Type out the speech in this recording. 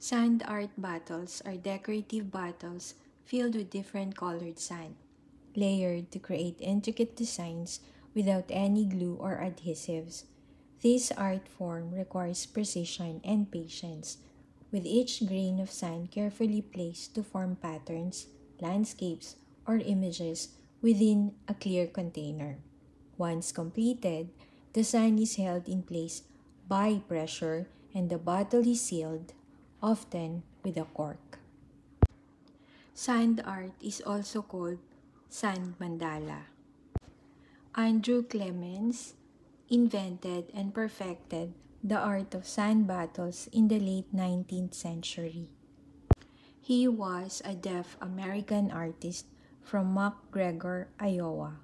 Sand art bottles are decorative bottles filled with different colored sand, layered to create intricate designs without any glue or adhesives. This art form requires precision and patience, with each grain of sand carefully placed to form patterns, landscapes, or images within a clear container. Once completed, the sand is held in place by pressure and the bottle is sealed, often with a cork. Sand art is also called sand mandala. Andrew Clemens invented and perfected the art of sand bottles in the late 19th century. He was a deaf American artist from McGregor, Iowa.